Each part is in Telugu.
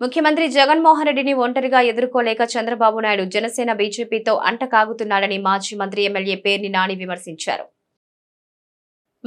ముఖ్యమంత్రి జగన్మోహన్ రెడ్డిని ఒంటరిగా ఎదుర్కోలేక చంద్రబాబు నాయుడు జనసేన బీజేపీతో అంటకాగుతున్నాడని మాజీ మంత్రి ఎమ్మెల్యే పేర్ని నాని విమర్శించారు.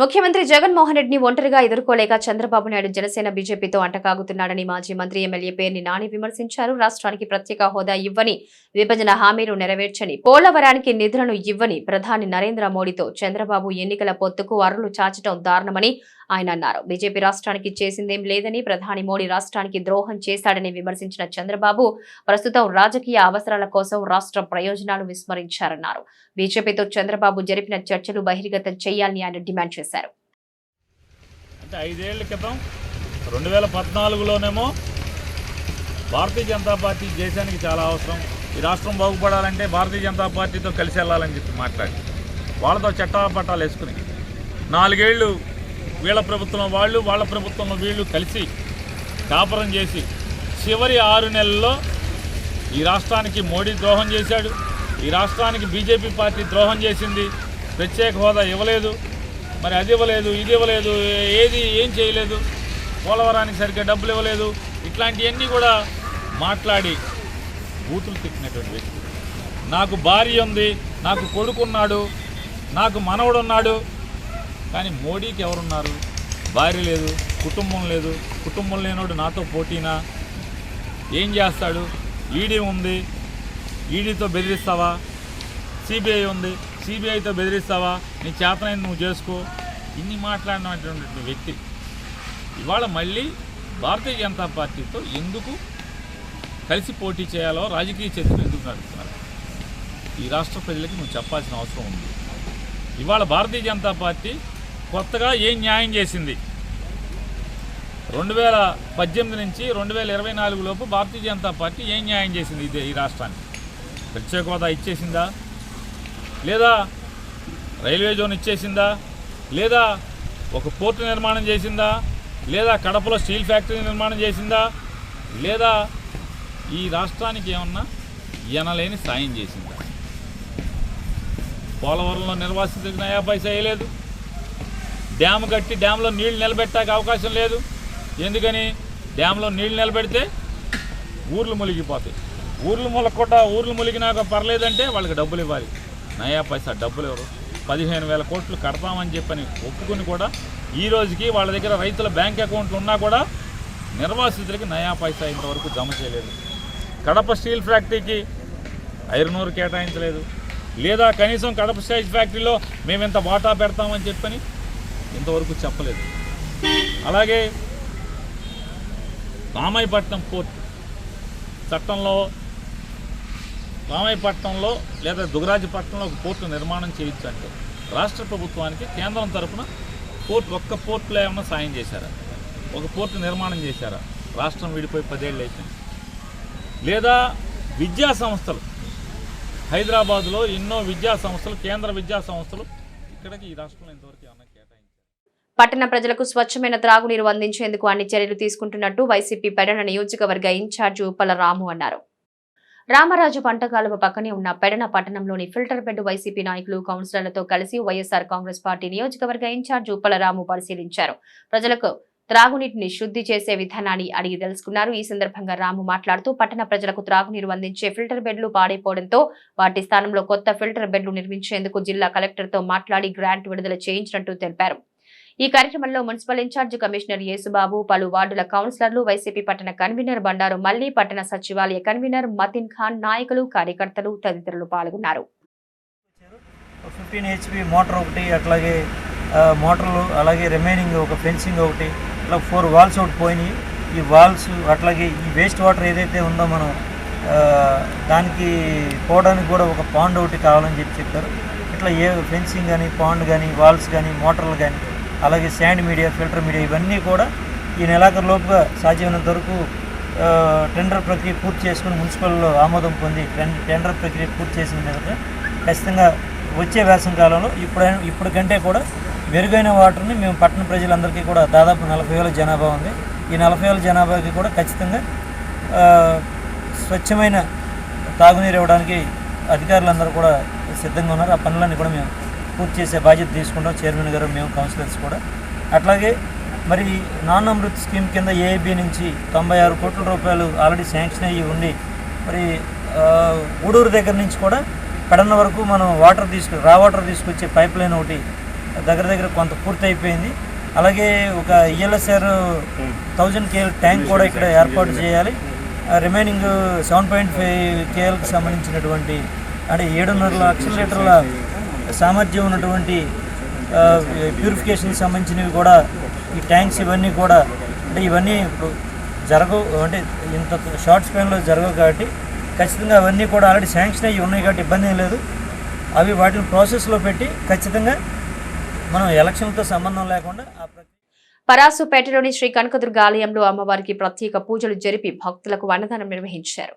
ముఖ్యమంత్రి జగన్మోహన్ రెడ్డిని ఒంటరిగా ఎదుర్కోలేక చంద్రబాబు నాయుడు జనసేన బీజేపీతో అంటకాగుతున్నాడని మాజీ మంత్రి ఎమ్మెల్యే పేర్ని నాని విమర్శించారు. రాష్ట్రానికి ప్రత్యేక హోదా ఇవ్వని, విభజన హామీలు నెరవేర్చని, పోలవరానికి నిధులను ఇవ్వని ప్రధాని నరేంద్ర మోడీతో చంద్రబాబు ఎన్నికల పొత్తుకు అరులు చాచడం దారుణమని ఆయన అన్నారు. బీజేపీ రాష్ట్రానికి చేసిందేం లేదని, ప్రధాని మోడీ రాష్ట్రానికి ద్రోహం చేశాడని విమర్శించిన చంద్రబాబు ప్రస్తుతం రాజకీయ అవసరాల కోసం రాష్ట్ర ప్రయోజనాలు విస్మరించారన్నారు. బీజేపీతో చంద్రబాబు జరిపిన చర్చలు బహిర్గతం చేయాలని ఆయన డిమాండ్ చేశారు. అంటే 5 ఏళ్ల క్రితం 2014లోనేమో భారతీయ జనతా పార్టీ దేశానికి చాలా అవసరం, ఈ రాష్ట్రం బాగుపడాలంటే భారతీయ జనతా పార్టీతో కలిసి వెళ్ళాలని చెప్పి మాట్లాడి వాళ్ళతో చట్టాపట్టాలు వేసుకుని 4 ఏళ్ళు వీళ్ళ ప్రభుత్వంలో వాళ్ళు, వాళ్ళ ప్రభుత్వంలో వీళ్ళు కలిసి కాపురం చేసి చివరి 6 నెలల్లో ఈ రాష్ట్రానికి మోడీ ద్రోహం చేశాడు, ఈ రాష్ట్రానికి బీజేపీ పార్టీ ద్రోహం చేసింది, ప్రత్యేక హోదా ఇవ్వలేదు, మరి అది ఇవ్వలేదు, ఇది ఇవ్వలేదు, ఏం చేయలేదు, పోలవరానికి సరిగ్గా డబ్బులు ఇవ్వలేదు, ఇట్లాంటివన్నీ కూడా మాట్లాడి బూతులు తిట్టినటువంటి వ్యక్తి. నాకు భార్య ఉంది, నాకు కొడుకున్నాడు, నాకు మనవడు ఉన్నాడు, కానీ మోడీకి ఎవరున్నారు? భార్య లేదు, కుటుంబం లేదు, కుటుంబం లేనోడు నాతో పోటీనా? ఏం చేస్తాడు? ఈడీ ఉంది, ఈడీతో బెదిరిస్తావా? సిబిఐ ఉంది, సిబిఐతో బెదిరిస్తావా? నీ చేతనైంది నువ్వు చేసుకో. ఇన్ని మాట్లాడినటువంటి వ్యక్తి ఇవాళ మళ్ళీ భారతీయ జనతా పార్టీతో ఎందుకు కలిసి పోటీ చేయాలో రాజకీయ చర్చలు ఎందుకు నడుస్తున్నారు? ఈ రాష్ట్ర ప్రజలకి నువ్వు చెప్పాల్సిన అవసరం ఉంది. ఇవాళ భారతీయ జనతా పార్టీ కొత్తగా ఏం న్యాయం చేసింది? 2018 నుంచి 2024 లోపు భారతీయ జనతా పార్టీ ఏం న్యాయం చేసింది ఈ రాష్ట్రానికి? ప్రత్యేక హోదా ఇచ్చేసిందా? లేదా రైల్వే జోన్ ఇచ్చేసిందా? లేదా ఒక పోర్టు నిర్మాణం చేసిందా? లేదా కడపలో స్టీల్ ఫ్యాక్టరీ నిర్మాణం చేసిందా? లేదా ఈ రాష్ట్రానికి ఏమన్నా ఎనలేని సాయం చేసిందా? పోలవరంలో నిర్వాసితులకు నయా పైసా వేయలేదు, డ్యామ్ కట్టి డ్యాంలో నీళ్లు నిలబెట్టాక అవకాశం లేదు. ఎందుకని? డ్యాంలో నీళ్లు నిలబెడితే ఊర్లు మునిగిపోతాయి, ఊర్లు మునిగినాక పర్లేదంటే వాళ్ళకి డబ్బులు ఇవ్వాలి, నయా పైసా డబ్బులు ఎవరు? 15,000 కోట్లు కడతామని చెప్పని ఒప్పుకుని కూడా ఈ రోజుకి వాళ్ళ దగ్గర రైతుల బ్యాంక్ అకౌంట్లు ఉన్నా కూడా నిర్వాసితులకి నయా పైసా ఇంతవరకు జమ చేయలేదు. కడప స్టీల్ ఫ్యాక్టరీకి ఐరన్ ఓర్ కేటాయించలేదు, లేదా కనీసం కడప స్టీల్ ఫ్యాక్టరీలో మేము ఇంత వాటా పెడతామని చెప్పని ఇంతవరకు చెప్పలేదు. అలాగే రామాయపట్నం పోర్ట్ చట్టంలో రామాయపట్నంలో లేదా దుగరాజపట్నంలో ఒక పోర్టు నిర్మాణం చేయొచ్చు అంటే రాష్ట్ర ప్రభుత్వానికి కేంద్రం తరఫున ఒక్క పోర్టులో ఏమన్నా సాయం చేశారా? ఒక పోర్టు నిర్మాణం చేశారా? రాష్ట్రం విడిపోయి 10 ఏళ్ళు అయిపోయింది. లేదా విద్యా సంస్థలు, హైదరాబాద్లో ఎన్నో విద్యా సంస్థలు, కేంద్ర విద్యా సంస్థలు ఇక్కడికి ఈ రాష్ట్రంలో ఇంతవరకు ఏమన్నా కేటాయించారు? పట్టణ ప్రజలకు స్వచ్ఛమైన త్రాగునీరు అందించేందుకు అన్ని చర్యలు తీసుకుంటున్నట్టు వైసీపీ పెడన నియోజకవర్గ ఇన్ఛార్జి ఉప్పల రాము అన్నారు. రామరాజు పంట కాలువ పక్కనే ఉన్న పెడన పట్టణంలోని ఫిల్టర్ బెడ్ వైసీపీ నాయకులు, కౌన్సిలర్లతో కలిసి వైఎస్ఆర్ కాంగ్రెస్ పార్టీ నియోజకవర్గ ఇన్ఛార్జి ఉప్పల రాము పరిశీలించారు. ప్రజలకు త్రాగునీటిని శుద్ధి చేసే విధానాన్ని అడిగి తెలుసుకున్నారు. ఈ సందర్భంగా రాము మాట్లాడుతూ పట్టణ ప్రజలకు త్రాగునీరు అందించే ఫిల్టర్ బెడ్లు పాడైపోవడంతో వాటి స్థానంలో కొత్త ఫిల్టర్ బెడ్లు నిర్మించేందుకు జిల్లా కలెక్టర్తో మాట్లాడి గ్రాంట్ విడుదల చేయించినట్టు తెలిపారు. ఈ కార్యక్రమంలో మున్సిపల్ ఇన్ఛార్జి కమిషనర్ యేసుబాబు, పలు వార్డుల కౌన్సిలర్లు, వైసీపీ పట్టణ కన్వీనర్ బండారు మల్లి, పట్టణ సచివాలయ కన్వీనర్ మతిన్ ఖాన్, నాయకులు, కార్యకర్తలు తదితరులు పాల్గొన్నారు. 15 HP మోటార్ ఒకటి, అట్లాగే మోటార్లు, అలాగే రిమైనింగ్ ఒక ఫెన్సింగ్ ఒకటి, అట్లా 4 వాల్స్ ఒకటి పోయినాయి. ఈ వాల్స్ అట్లాగే ఈ వేస్ట్ వాటర్ ఏదైతే ఉందో మనం దానికి పోవడానికి కూడా ఒక పాండ్ ఒకటి కావాలని చెప్పారు. ఇట్లా ఏ ఫెన్సింగ్ కానీ, పాండ్ కానీ, వాల్స్ కానీ, మోటార్లు కానీ, అలాగే శాండ్ మీడియా, ఫిల్టర్ మీడియా ఇవన్నీ కూడా ఈ నెలాఖరు లోపుగా సాధ్యమైనంత వరకు టెండర్ ప్రక్రియ పూర్తి చేసుకుని మున్సిపల్లో ఆమోదం పొంది టెండర్ ప్రక్రియ పూర్తి చేసిన మీదట ఖచ్చితంగా వచ్చే వేసవి కాలంలో ఇప్పటికంటే కూడా మెరుగైన వాటర్ని మేము పట్టణ ప్రజలందరికీ కూడా దాదాపు 40,000 జనాభా ఉంది. ఈ 40,000 జనాభాకి కూడా ఖచ్చితంగా స్వచ్ఛమైన తాగునీరు ఇవ్వడానికి అధికారులందరూ కూడా సిద్ధంగా ఉన్నారు. ఆ పనులన్నీ కూడా మేము పూర్తి చేసే బాధ్యత తీసుకుంటాం, చైర్మన్ గారు, మేము, కౌన్సిలర్స్ కూడా. అట్లాగే మరి నాన్ అమృత్ స్కీమ్ కింద ఏఐబి నుంచి 96 కోట్ల రూపాయలు ఆల్రెడీ శాంక్షన్ అయ్యి ఉండి మరి ఊడూరు దగ్గర నుంచి కూడా పెడన్న వరకు మనం రా వాటర్ తీసుకొచ్చే పైప్ లైన్ ఒకటి దగ్గర కొంత పూర్తి అయిపోయింది. అలాగే ఒక ఈఎల్ఎస్ఆర్ 1000 KL ట్యాంక్ కూడా ఇక్కడ ఏర్పాటు చేయాలి. రిమైనింగ్ 7.5 KLకి సంబంధించినటువంటి అంటే 7.5 లక్షల లీటర్ల సామర్థ్యం ఉన్నటువంటి ప్యూరిఫికేషన్కి సంబంధించినవి కూడా ఈ ట్యాంక్స్ ఇవన్నీ కూడా అంటే ఇవన్నీ ఇప్పుడు జరగవు, అంటే ఇంత షార్ట్ స్పాన్లో జరగవు కాబట్టి ఖచ్చితంగా అవన్నీ కూడా ఆల్రెడీ శాంక్షన్ అయ్యి ఉన్నాయి కాబట్టి ఇబ్బంది ఏం లేదు. అవి వాటిని ప్రాసెస్లో పెట్టి ఖచ్చితంగా మనం ఎలక్షన్తో సంబంధం లేకుండా పరాసుపేటలోని శ్రీ కనకదుర్గ ఆలయంలో అమ్మవారికి ప్రత్యేక పూజలు జరిపి భక్తులకు అన్నదానం నిర్వహించారు.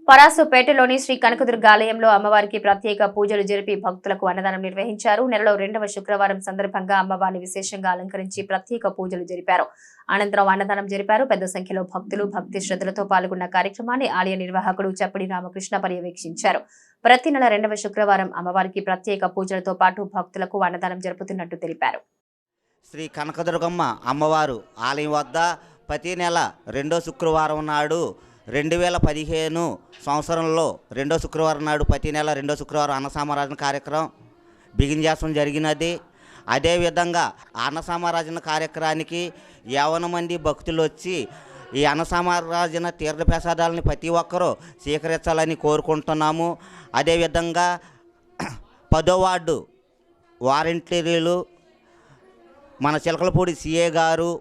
పరాసుపేటలోని శ్రీ కనకదుర్గ ఆలయంలో అమ్మవారికి ప్రత్యేక పూజలు జరిపి భక్తులకు అన్నదానం నిర్వహించారు. నెలలో 2వ శుక్రవారం సందర్భంగా అమ్మవారిని విశేషంగా అలంకరించి ప్రత్యేక పూజలు జరిపారు. అనంతరం అన్నదానం జరిపారు. పెద్ద సంఖ్యలో భక్తులు భక్తి శ్రద్ధలతో పాల్గొన్న కార్యక్రమాన్ని ఆలయ నిర్వాహకుడు చప్పడి రామకృష్ణ పర్యవేక్షించారు. ప్రతి నెల 2వ శుక్రవారం అమ్మవారికి ప్రత్యేక పూజలతో పాటు భక్తులకు అన్నదానం జరుపుతున్నట్టు తెలిపారు. శ్రీ కనకదుర్గమ్మ అమ్మవారు ఆలయం వద్ద ప్రతి నెల 2వ శుక్రవారం నాడు 2015 సంవత్సరంలో 2వ శుక్రవారం నాడు ప్రతి నెల 2వ శుక్రవారం అన్నసమారాధన కార్యక్రమం బిగిన్ చేస్తాం జరిగినది. అదేవిధంగా అన్నసమారాధన కార్యక్రమానికి 50 మంది భక్తులు వచ్చి ఈ అన్నసమారాధన తీర్థప్రసాదాలని ప్రతి ఒక్కరూ స్వీకరించాలని కోరుకుంటున్నాము. అదేవిధంగా 10వ వార్డు వాలంటీర్లు మన చిలకలపూడి సిఏ గారు,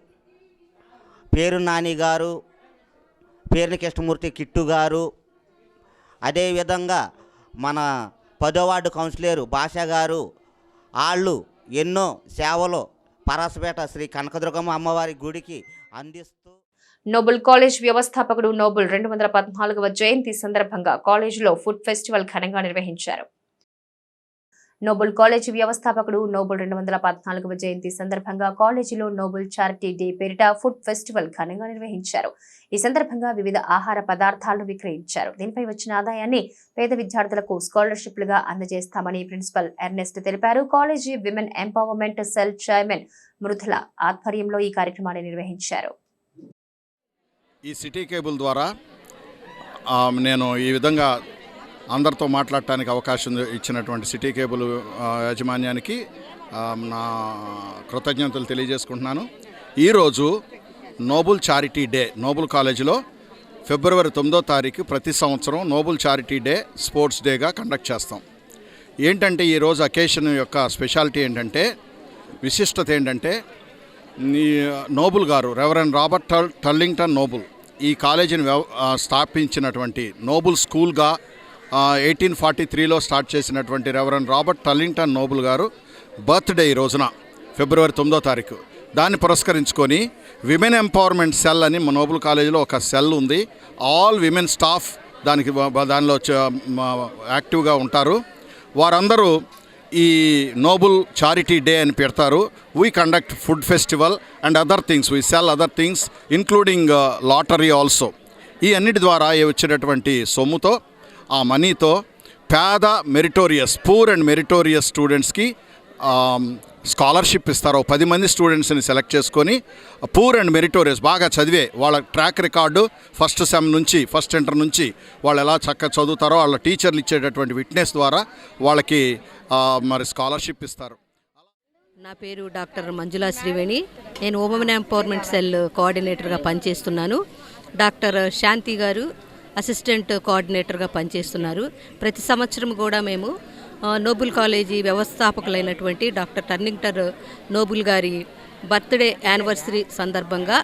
పేరు నాని గారు, పేరుని కృష్ణమూర్తి కిట్టు గారు, అదేవిధంగా మన 10వ వార్డు కౌన్సిలర్ భాషా గారు, వాళ్ళు ఎన్నో సేవలు పరాసుపేట శ్రీ కనకదుర్గమ్మ అమ్మవారి గుడికి అందిస్తూ నోబుల్ కాలేజ్ వ్యవస్థాపకుడు నోబుల్ 214వ జయంతి సందర్భంగా కాలేజీలో ఫుడ్ ఫెస్టివల్ ఘనంగా నిర్వహించారు. నోబుల్ కాలేజీ వ్యవస్థాపకుడు నోబుల్ 214వ జయంతి సందర్భంగా కాలేజీలో నోబుల్ చారిటీ డే పేరిట ఫుడ్ ఫెస్టివల్ ఘనంగా నిర్వహించారు. ఈ సందర్భంగా వివిధ ఆహార పదార్థాలను విక్రయించారు. దీనిపై వచ్చిన ఆదాయాన్ని పేద విద్యార్థులకు స్కాలర్షిప్లుగా అందజేస్తామని ప్రిన్సిపల్ ఎర్నెస్ట్ తెలిపారు. College women empowerment cell chairman Mridula ఆధ్వర్యంలో ఈ కార్యక్రమాన్ని నిర్వహించారు. ఈ సిటీ కేబుల్ ద్వారా నేను ఈ విధంగా అందరితో మాట్లాడటానికి అవకాశం ఇచ్చినటువంటి సిటీ కేబుల్ యాజమాన్యానికి నా కృతజ్ఞతలు తెలియజేసుకుంటున్నాను. ఈరోజు నోబుల్ చారిటీ డే నోబుల్ కాలేజీలో ఫిబ్రవరి 9వ తారీఖు ప్రతి సంవత్సరం నోబుల్ చారిటీ డే స్పోర్ట్స్ డేగా కండక్ట్ చేస్తాం. ఏంటంటే ఈరోజు అకేషన్ యొక్క స్పెషాలిటీ ఏంటంటే విశిష్టత ఏంటంటే నోబుల్ గారు రెవరెండ్ రాబర్ట్ టర్లింగ్టన్ నోబుల్ ఈ కాలేజీని స్థాపించినటువంటి నోబుల్ స్కూల్గా 1843లో స్టార్ట్ చేసినటువంటి రెవరెండ్ రాబర్ట్ టర్లింగ్టన్ నోబుల్ గారు బర్త్డే ఈ రోజున ఫిబ్రవరి 9వ తారీఖు. దాన్ని పురస్కరించుకొని విమెన్ ఎంపవర్మెంట్ సెల్ అని మా నోబుల్ కాలేజీలో ఒక సెల్ ఉంది. ఆల్ విమెన్ స్టాఫ్ దానిలో యాక్టివ్గా ఉంటారు. వారందరూ ఈ నోబుల్ చారిటీ డే అని పెడతారు. We conduct food festival and other things, we cell other things including lottery also. ఈ అన్నిటి ద్వారా వచ్చినటువంటి సొమ్ముతో ఆ మనీతో పేద మెరిటోరియస్ పూర్ అండ్ మెరిటోరియస్ స్టూడెంట్స్కి స్కాలర్షిప్ ఇస్తారు. 10 మంది స్టూడెంట్స్ని సెలెక్ట్ చేసుకొని పూర్ అండ్ మెరిటోరియస్ బాగా చదివే వాళ్ళ ట్రాక్ రికార్డు ఫస్ట్ సెమ్ నుంచి ఫస్ట్ ఇంటర్ నుంచి వాళ్ళు ఎలా చక్కగా చదువుతారో వాళ్ళ టీచర్లు ఇచ్చేటటువంటి విట్నెస్ ద్వారా వాళ్ళకి మరి స్కాలర్షిప్ ఇస్తారు. నా పేరు డాక్టర్ మంజులా శ్రీవేణి. నేను ఉమెన్ ఎంపవర్మెంట్ సెల్ కోఆర్డినేటర్గా పనిచేస్తున్నాను. డాక్టర్ శాంతి గారు అసిస్టెంట్ కోఆర్డినేటర్గా పనిచేస్తున్నారు. ప్రతి సంవత్సరం కూడా మేము నోబుల్ కాలేజీ వ్యవస్థాపకులైనటువంటి డాక్టర్ టర్లింగ్టన్ నోబుల్ గారి బర్త్డే యానివర్సరీ సందర్భంగా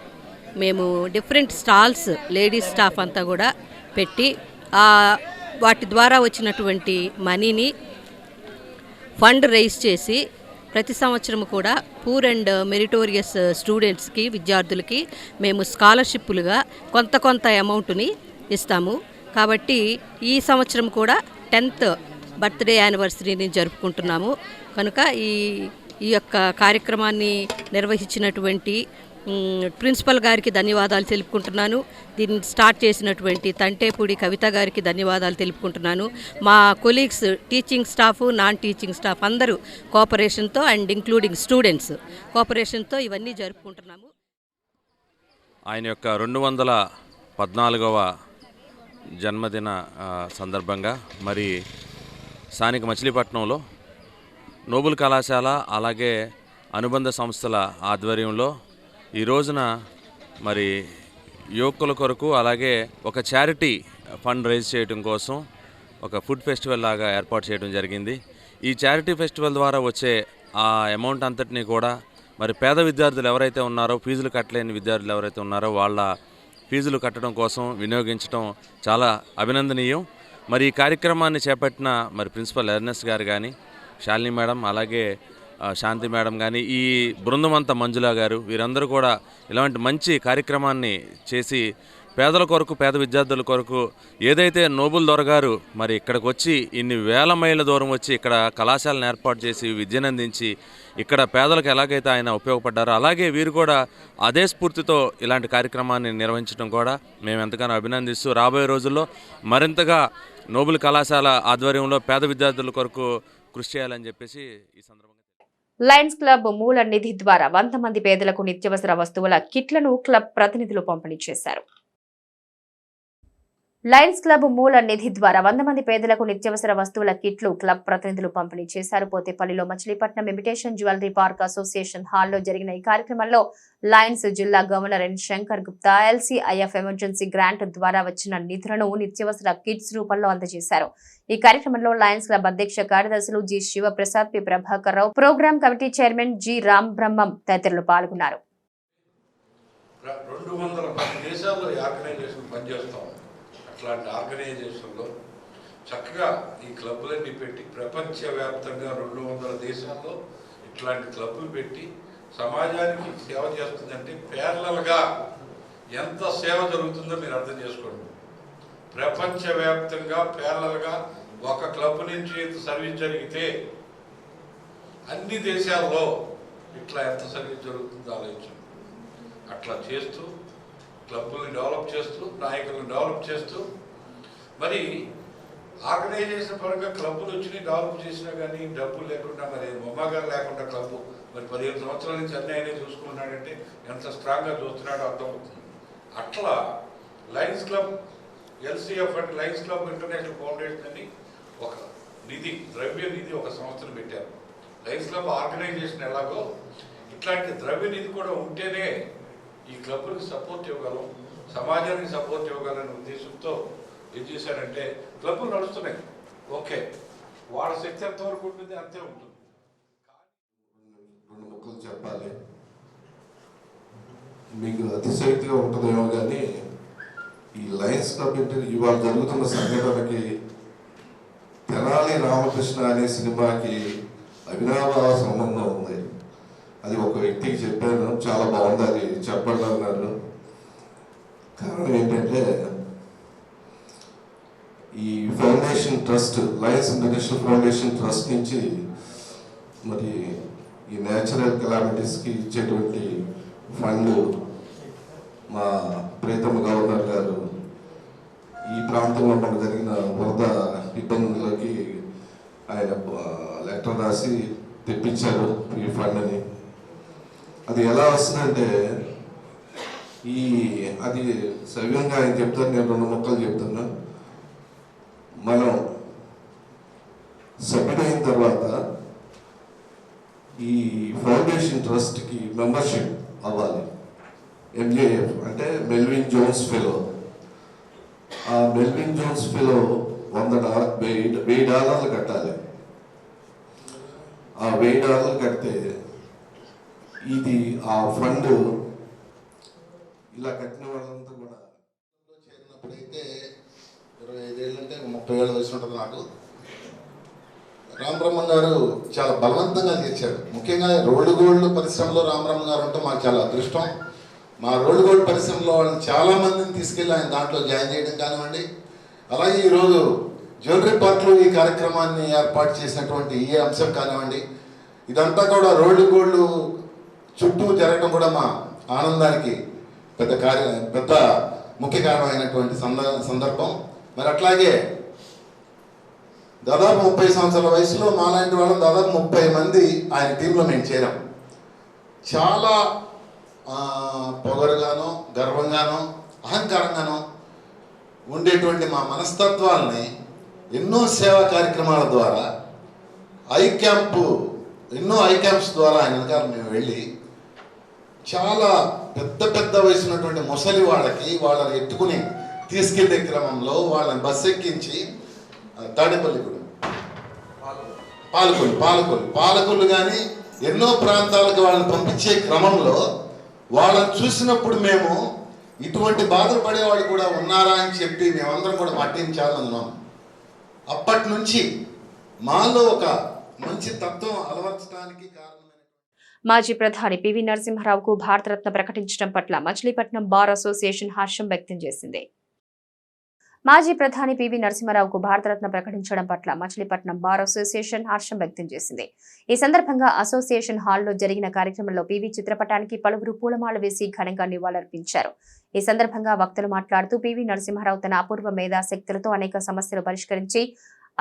మేము డిఫరెంట్ స్టాల్స్ లేడీస్ స్టాఫ్ అంతా కూడా పెట్టి వాటి ద్వారా వచ్చినటువంటి మనీని ఫండ్ రైజ్ చేసి ప్రతి సంవత్సరం కూడా పూర్ అండ్ మెరిటోరియస్ స్టూడెంట్స్కి విద్యార్థులకి మేము స్కాలర్షిప్లుగా కొంత అమౌంట్ని ఇస్తాము. కాబట్టి ఈ సంవత్సరం కూడా 10th బర్త్డే యానివర్సరీని జరుపుకుంటున్నాము. కనుక ఈ యొక్క కార్యక్రమాన్ని నిర్వహించినటువంటి ప్రిన్సిపల్ గారికి ధన్యవాదాలు తెలుపుకుంటున్నాను. దీన్ని స్టార్ట్ చేసినటువంటి తంటేపూడి కవిత గారికి ధన్యవాదాలు తెలుపుకుంటున్నాను. మా colleagues, teaching staff, non teaching staff అందరూ కోఆపరేషన్తో అండ్ ఇంక్లూడింగ్ స్టూడెంట్స్ కోఆపరేషన్తో ఇవన్నీ జరుపుకుంటున్నాము. ఆయన యొక్క 214వ జన్మదిన సందర్భంగా మరి స్థానిక మచిలీపట్నంలో నోబుల్ కళాశాల అలాగే అనుబంధ సంస్థల ఆధ్వర్యంలో ఈ రోజున మరి యువకుల కొరకు అలాగే ఒక చారిటీ ఫండ్ రైజ్ చేయడం కోసం ఒక ఫుడ్ ఫెస్టివల్ లాగా ఏర్పాటు చేయడం జరిగింది. ఈ చారిటీ ఫెస్టివల్ ద్వారా వచ్చే ఆ అమౌంట్ అంతటినీ కూడా మరి పేద విద్యార్థులు ఎవరైతే ఉన్నారో, ఫీజులు కట్టలేని విద్యార్థులు ఎవరైతే ఉన్నారో వాళ్ళ ఫీజులు కట్టడం కోసం వినియోగించడం చాలా అభినందనీయం. మరి ఈ కార్యక్రమాన్ని చేపట్టిన మరి ప్రిన్సిపల్ ఎర్నెస్ట్ గారు కానీ, శాలిని మేడం, అలాగే శాంతి మేడం కానీ, ఈ బృందం అంతా, మంజుల గారు, వీరందరూ కూడా ఇలాంటి మంచి కార్యక్రమాన్ని చేసి పేదల కొరకు, పేద విద్యార్థుల కొరకు ఏదైతే నోబుల్ దొరగారు మరి ఇక్కడికి వచ్చి ఇన్ని వేల మైళ్ళ దూరం వచ్చి ఇక్కడ కళాశాలను ఏర్పాటు చేసి విద్యనందించి ఇక్కడ పేదలకు ఎలాగైతే ఆయన ఉపయోగపడ్డారో అలాగే వీరు కూడా అదే స్ఫూర్తితో ఇలాంటి కార్యక్రమాన్ని నిర్వహించడం కూడా మేము ఎంతగానో అభినందిస్తూ రాబోయే రోజుల్లో మరింతగా నోబుల్ కళాశాల ఆధ్వర్యంలో పేద విద్యార్థుల కొరకు కృషి చేయాలని చెప్పేసి ఈ సందర్భంగా లయన్స్ క్లబ్ మూల నిధి ద్వారా 100 మంది పేదలకు నిత్యావసర వస్తువుల కిట్లను క్లబ్ ప్రతినిధులు పంపిణీ చేశారు. లయన్స్ క్లబ్ మూల నిధి ద్వారా 100 మంది పేదలకు నిత్యావసర వస్తువుల కిట్లు క్లబ్ ప్రతినిధులు పంపిణీ చేశారు. పోతేపల్లిలో Machilipatnam imitation jewellery park association హాల్లో జరిగిన ఈ కార్యక్రమంలో లయన్స్ జిల్లా governor N Shankar Gupta LCIF emergency grant ద్వారా వచ్చిన నిధులను నిత్యావసర కిట్స్ రూపంలో అందజేశారు. ఈ కార్యక్రమంలో లయన్స్ క్లబ్ అధ్యక్ష కార్యదర్శులు G Sivaprasad, P Prabhakar Rao, programme committee chairman G Ram Brahmam తదితరులు పాల్గొన్నారు. 210 దేశాల్లో ఈ ఆర్గనైజేషన్ పనిచేస్తాం. అట్లాంటి ఆర్గనైజేషన్లో చక్కగా ఈ క్లబ్బులన్నీ పెట్టి ప్రపంచవ్యాప్తంగా 200 దేశాల్లో ఇట్లాంటి క్లబ్బులు పెట్టి సమాజానికి సేవ చేస్తుందంటే ప్యారలల్గా ఎంత సేవ జరుగుతుందో మీరు అర్థం చేసుకోండి. ప్రపంచవ్యాప్తంగా ప్యారలల్గా ఒక క్లబ్ నుంచి ఎంత సర్వీస్ జరిగితే అన్ని దేశాల్లో ఇట్లా ఎంత సర్వీస్ జరుగుతుందో ఆలోచించండి. అట్లా చేస్తూ క్లబ్బుల్ని డెవలప్ చేస్తూ, నాయకులను డెవలప్ చేస్తూ, మరి ఆర్గనైజేషన్ పరంగా క్లబ్బులు వచ్చినాయి, డెవలప్ చేసినా కానీ డబ్బులు లేకుండా, మరి మొమ్మగారు లేకుండా క్లబ్బు మరి 15 సంవత్సరాల నుంచి అన్నీ ఆయనే చూసుకుంటున్నాడంటే ఎంత స్ట్రాంగ్గా చూస్తున్నాడో అర్థమవుతుంది. అట్లా లయన్స్ క్లబ్ LCF అంటే లయన్స్ క్లబ్ ఇంటర్నేషనల్ ఫౌండేషన్ అని ఒక నిధి, ద్రవ్య నిధి ఒక సంస్థను పెట్టారు. లయన్స్ క్లబ్ ఆర్గనైజేషన్ ఎలాగో ఇట్లాంటి ద్రవ్య నిధి కూడా ఉంటేనే ఈ క్లబ్కి సపోర్ట్ ఇవ్వగలం, సమాజానికి సపోర్ట్ ఇవ్వగలనే ఉద్దేశంతో ఏం చేశారంటే క్లబ్బులు నడుస్తున్నాయి. ఓకే, వాళ్ళ శక్తి ఎంతవరకు ఉంటుంది అంతే ఉంటుంది. 2 ముక్కలు చెప్పాలి, మీకు అతిశక్తిగా ఉంటుందేమో కానీ ఈ లయన్స్ క్లబ్ అంటే ఇవాళ జరుగుతున్న సంఘటనకి తెనాలి రామకృష్ణ అనే సినిమాకి అవినాభావ సంబంధం ఉంది. అది ఒక వ్యక్తికి చెప్పాను, చాలా బాగుంది అది చెప్పండి అన్నారు. కారణం ఏంటంటే ఈ foundation trust, Lions international foundation trust నుంచి మరి ఈ న్యాచురల్ కెలామిటీస్కి ఇచ్చేటువంటి ఫండ్ మా ప్రీతమ గవర్నర్ గారు ఈ ప్రాంతంలో మనకు జరిగిన వరద ఇబ్బందులకి ఆయన లెటర్ రాసి తెప్పించారు ఈ ఫండ్ని. అది ఎలా వస్తుందంటే అది సవ్యంగా ఆయన చెప్తారు, నేను 2 ముక్కలు చెప్తున్నా. మనం సభ్యుడైన తర్వాత ఈ ఫౌండేషన్ ట్రస్ట్కి మెంబర్షిప్ అవ్వాలి. MJF అంటే మెల్విన్ జోన్స్ ఫెలో. ఆ మెల్విన్ జోన్స్ ఫెలో $100 కట్టాలి. ఆ $1000 కడితే ఇది ఆ ఫండ్ ఇలా కట్టిన వాళ్ళంతా కూడా చేరినప్పుడైతే 25 ఏళ్ళు అంటే 30 ఏళ్ళ వయసు ఉంటుంది నాకు. రామబ్రహ్మం గారు చాలా బలవంతంగా చేశాడు. ముఖ్యంగా రోడ్డు గోల్డ్ పరిశ్రమలో రామబ్రహ్మం గారు ఉంటే మాకు చాలా అదృష్టం. మా రోడ్డు గోల్డ్ పరిశ్రమలో వాళ్ళని చాలామందిని తీసుకెళ్ళి ఆయన దాంట్లో జాయిన్ చేయడం కానివ్వండి, అలాగే ఈరోజు జ్యువెలరీ పార్క్లో ఈ కార్యక్రమాన్ని ఏర్పాటు చేసినటువంటి ఈ అంశం కానివ్వండి, ఇదంతా కూడా రోడ్డు గోల్డ్ చుట్టూ జరగడం కూడా మా ఆనందానికి పెద్ద ముఖ్య కారణమైనటువంటి సందర్భం. మరి అట్లాగే దాదాపు 30 సంవత్సరాల వయసులో మాలాంటి వాళ్ళం దాదాపు 30 మంది ఆయన టీంలో మేము చేరాం. చాలా పొగరుగానో గర్వంగానో అహంకారంగానో ఉండేటువంటి మా మనస్తత్వాల్ని ఎన్నో సేవా కార్యక్రమాల ద్వారా ఎన్నో ఐ క్యాంప్స్ ద్వారా ఆయన వెనకాల మేము వెళ్ళి చాలా పెద్ద వయసు ఉన్నటువంటి ముసలి వాళ్ళని ఎత్తుకుని తీసుకెళ్లే క్రమంలో వాళ్ళని బస్సు ఎక్కించి తాడేపల్లిగూడెం పాలకొల్లు కానీ ఎన్నో ప్రాంతాలకు వాళ్ళని పంపించే క్రమంలో వాళ్ళని చూసినప్పుడు మేము ఇటువంటి బాధలు పడేవాళ్ళు కూడా ఉన్నారా అని చెప్పి మేమందరం కూడా మా టీం చాలా మంది ఉన్నాం. అప్పటి నుంచి మాలో ఒక మంచి తత్వం అలవర్చడానికి కారణమైన మాజీ ప్రధాని పివి నరసింహారావుకు భారతరత్న ప్రకటించడం పట్ల మచిలీపట్నం బార్ అసోసియేషన్ హర్షం వ్యక్తం చేసింది. మాజీ ప్రధాని పివి నరసింహారావుకు భారతరత్న ప్రకటించడం పట్ల మచిలీపట్నం బార్ అసోసియేషన్ హర్షం వ్యక్తం చేసింది. ఈ సందర్భంగా అసోసియేషన్ హాల్లో జరిగిన కార్యక్రమంలో పివి చిత్రపటానికి పలువురు పూలమాల వేసి ఘనంగా నివాళులర్పించారు. ఈ సందర్భంగా వక్తలు మాట్లాడుతూ పివి నరసింహారావు తన అపూర్వ మేధాశక్తులతో అనేక సమస్యలు పరిష్కరించి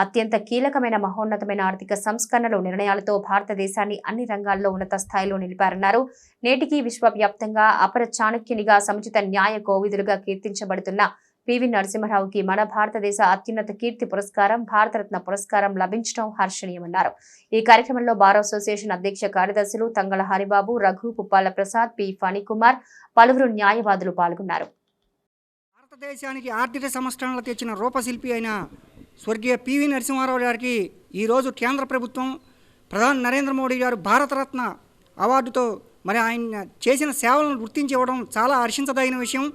అత్యంత కీలకమైన మహోన్నతమైన ఆర్థిక సంస్కరణలు నిర్ణయాలతో భారతదేశాన్ని అన్ని రంగాల్లో ఉన్నత స్థాయిలో నిలిపారన్నారు. నేటికి విశ్వవ్యాప్తంగా అపర చాణక్యునిగా సముచిత న్యాయ కోవిదులుగా కీర్తించబడుతున్న పివి నరసింహారావుకి మన భారతదేశ అత్యున్నత కీర్తి పురస్కారం భారతరత్న పురస్కారం లభించడం హర్షణీయమన్నారు. ఈ కార్యక్రమంలో బార్ అసోసియేషన్ అధ్యక్ష కార్యదర్శులు తంగళ హరిబాబు, రఘు, పుప్పాల ప్రసాద్, పి ఫణికుమార్, పలువురు న్యాయవాదులు పాల్గొన్నారు. భారతదేశానికి ఆర్థిక సంస్కరణలు తెచ్చిన రూపశిల్పి అయిన స్వర్గీయ పివి నరసింహారావు గారికి ఈరోజు కేంద్ర ప్రభుత్వం ప్రధాని నరేంద్ర మోడీ గారు భారతరత్న అవార్డుతో మరి ఆయన చేసిన సేవలను గుర్తించి ఇవ్వడం చాలా హర్షించదగిన విషయం.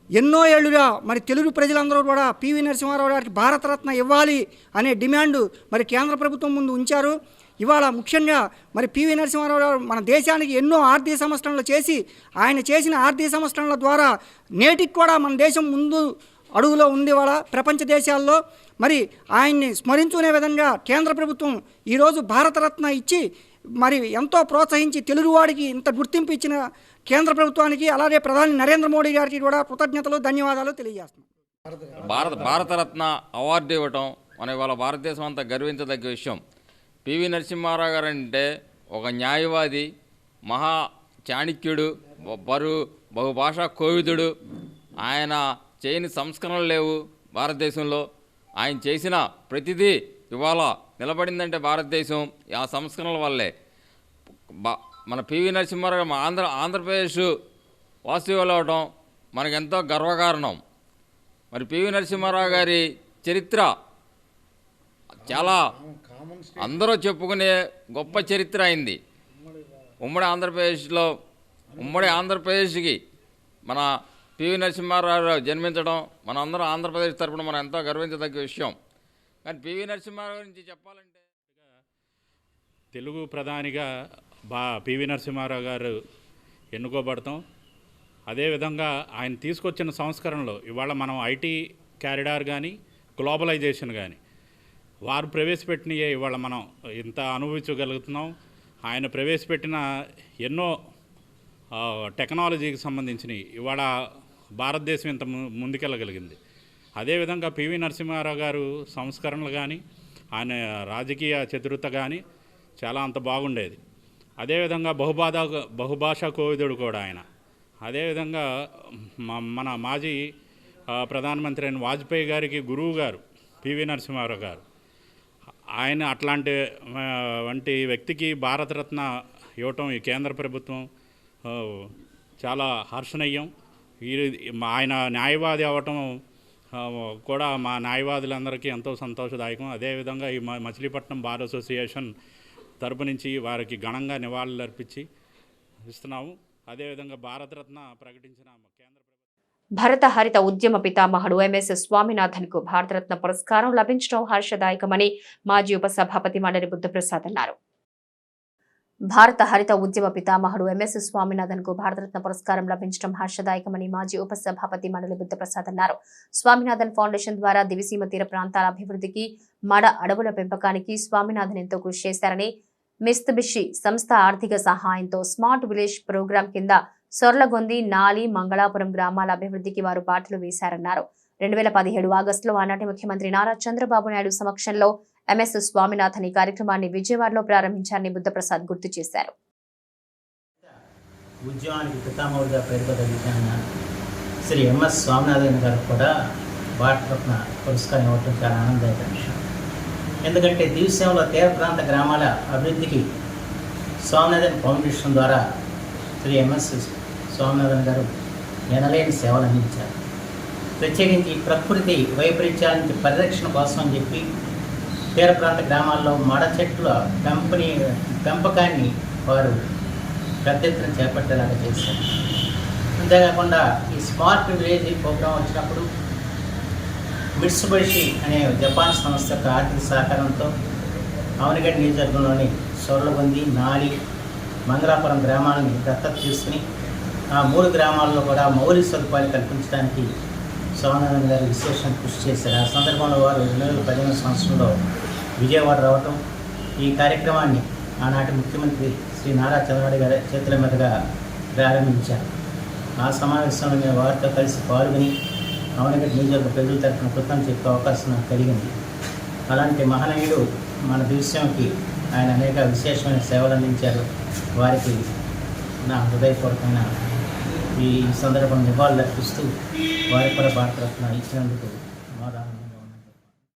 ఎన్నో ఏళ్లుగా మరి తెలుగు ప్రజలందరూ కూడా పివి నరసింహారావు గారికి భారతరత్న ఇవ్వాలి అనే డిమాండ్ మరి కేంద్ర ప్రభుత్వం ముందు ఉంచారు. ఇవాళ ముఖ్యంగా మరి పివి నరసింహారావు గారు మన దేశానికి ఎన్నో ఆర్థిక సంస్కరణలు చేసి ఆయన చేసిన ఆర్థిక సంస్కరణల ద్వారా నేటికి కూడా మన దేశం ముందు అడుగులో ఉంది. ఇవాళ ప్రపంచ దేశాల్లో మరి ఆయన్ని స్మరించుకునే విధంగా కేంద్ర ప్రభుత్వం ఈరోజు భారతరత్న ఇచ్చి మరి ఎంతో ప్రోత్సహించి తెలుగువాడికి ఇంత గుర్తింపు ఇచ్చిన కేంద్ర ప్రభుత్వానికి అలాగే ప్రధాని నరేంద్ర మోడీ గారికి కూడా కృతజ్ఞతలు, ధన్యవాదాలు తెలియజేస్తున్నాం. భారతరత్న అవార్డు ఇవ్వటం మన ఇవాళ భారతదేశం అంతా గర్వించదగ్గ విషయం. పివి నరసింహారావు గారు అంటే ఒక న్యాయవాది, మహా చాణక్యుడు, బహుభాషా కోవిదుడు. ఆయన చేయని సంస్కరణలు లేవు భారతదేశంలో. ఆయన చేసిన ప్రతిదీ ఇవాళ నిలబడిందంటే భారతదేశం ఆ సంస్కరణల వల్లే. మన పివి నరసింహారావు ఆంధ్రప్రదేశ్ వాస్తవ్యులు అవడం మనకెంతో గర్వకారణం. మరి పివి నరసింహారావు గారి చరిత్ర చాలా అందరూ చెప్పుకునే గొప్ప చరిత్ర అయింది. ఉమ్మడి ఆంధ్రప్రదేశ్కి మన పివి నరసింహారావు జన్మించడం మన అందరం ఆంధ్రప్రదేశ్ తరపున మనం ఎంతో గర్వించదగ్గ విషయం. కానీ పివి నరసింహారావు గురించి చెప్పాలంటే తెలుగు ప్రధానిగా పివి నరసింహారావు గారు ఎన్నుకోబడతాం. అదేవిధంగా ఆయన తీసుకొచ్చిన సంస్కరణలు ఇవాళ మనం ఐటీ క్యారిడార్ కానీ గ్లోబలైజేషన్ కానీ వారు ప్రవేశపెట్టినయే ఇవాళ మనం ఇంత అనుభవించగలుగుతున్నాం. ఆయన ప్రవేశపెట్టిన ఎన్నో టెక్నాలజీకి సంబంధించినవి ఇవాళ భారతదేశం ఇంత ముందుకెళ్ళగలిగింది. అదేవిధంగా పివి నరసింహారావు గారు సంస్కరణలు కానీ ఆయన రాజకీయ చతురత కానీ చాలా అంత బాగుండేది. అదేవిధంగా బహుభాషా కోవిదుడు కూడా ఆయన. అదేవిధంగా మన మాజీ ప్రధానమంత్రి అయిన వాజ్పేయి గారికి గురువు గారు పివి నరసింహారావు గారు. ఆయన వంటి వ్యక్తికి భారతరత్న ఇవ్వటం ఈ కేంద్ర ప్రభుత్వం చాలా హర్షణీయం. ఆయన న్యాయవాది అవ్వటం కూడా మా న్యాయవాదులందరికీ ఎంతో సంతోషదాయకం. అదేవిధంగా ఈ మచిలీపట్నం బార్ అసోసియేషన్ తరపు నుంచి వారికి ఘనంగా నివాళులు అర్పించి ఇస్తున్నాము. అదేవిధంగా భారతరత్న ప్రకటించిన కేంద్ర భరత హరిత ఉద్యమ పితామహుడు ఎంఎస్ స్వామినాథన్కు భారతరత్న పురస్కారం లభించడం హర్షదాయకమని మాజీ ఉపసభాపతి మండలి బుద్ధప్రసాద్ అన్నారు. భారత హరిత ఉద్యమ పితామహుడు ఎంఎస్ స్వామినాథన్కు భారతరత్న పురస్కారం లభించడం హర్షదాయకమని మాజీ ఉపసభాపతి మండలి బుద్ధప్రసాద్ అన్నారు. స్వామినాథన్ ఫౌండేషన్ ద్వారా దివిసీమ తీర ప్రాంతాల అభివృద్ధికి, మడ అడవుల పెంపకానికి స్వామినాథన్ ఎంతో కృషి చేశారని, మిత్సుబిషి సంస్థ ఆర్థిక సహాయంతో స్మార్ట్ విలేజ్ ప్రోగ్రాం కింద సొర్లగొంది, నాలి, మంగళాపురం గ్రామాల అభివృద్ధికి వారు బాటలు వేశారన్నారు. 2017 ఆగస్టులో ఆనాటి ముఖ్యమంత్రి నారా చంద్రబాబు నాయుడు సమక్షంలో ఎంఎస్ స్వామినాథన్ ఈ కార్యక్రమాన్ని విజయవాడలో ప్రారంభించారని బుద్ధప్రసాద్ గుర్తు చేశారు. ఉద్యమానికి పితామహుడిగా పేరుకొన్న శ్రీ ఎంఎస్ స్వామినాథన్ గారు కూడా భారతరత్న పురస్కారం ఇవ్వటం చాలా ఆనందదాయక విషయం. ఎందుకంటే దివిసేవలో తీర ప్రాంత గ్రామాల అభివృద్ధికి స్వామినాథన్ ఫౌండేషన్ ద్వారా శ్రీ ఎంఎస్ స్వామినాథన్ గారు ఎనలేని సేవలు అందించారు. ప్రత్యేకించి ప్రకృతి వైపరీత్యాల నుంచి పరిరక్షణ కోసం అని చెప్పి తీర ప్రాంత గ్రామాల్లో మడ చెట్ల పెంపకాన్ని వారు పెద్ద ఎత్తున చేపట్టేలాగా చేశారు. అంతేకాకుండా ఈ స్మార్ట్ విలేజ్ ప్రోగ్రాం వచ్చినప్పుడు మిట్సుబిషి అనే జపాన్ సంస్థ యొక్క ఆర్థిక సహకారంతో అవనిగడ్డ నియోజకవర్గంలోని సొర్లగొంది, నాలి, మంగళాపురం గ్రామాలని దత్తత తీసుకుని ఆ 3 గ్రామాల్లో కూడా మౌలిక సదుపాయాలు కల్పించడానికి స్వామినాథన్ గారు విశేషం కృషి చేశారు. ఆ సందర్భంలో వారు 2015 సంవత్సరంలో విజయవాడ రావటం, ఈ కార్యక్రమాన్ని ఆనాటి ముఖ్యమంత్రి శ్రీ నారా చంద్రబాబు గారి చేతుల మీదుగా ప్రారంభించారు. ఆ సమావేశంలో మేము వారితో కలిసి పాల్గొని అవనిగడ్డ నియోజకవర్గ ప్రజల తరఫున కృతం చెప్పే అవకాశం నాకు కలిగింది. అలాంటి మహనీయుడు మన దేశంకి ఆయన అనేక విశేషమైన సేవలు అందించారు. వారికి నా హృదయపూర్వకమైన ఈ సందర్భం నివాళులు అర్పిస్తూ వారికి కూడా భారతరత్న ఇచ్చినందుకు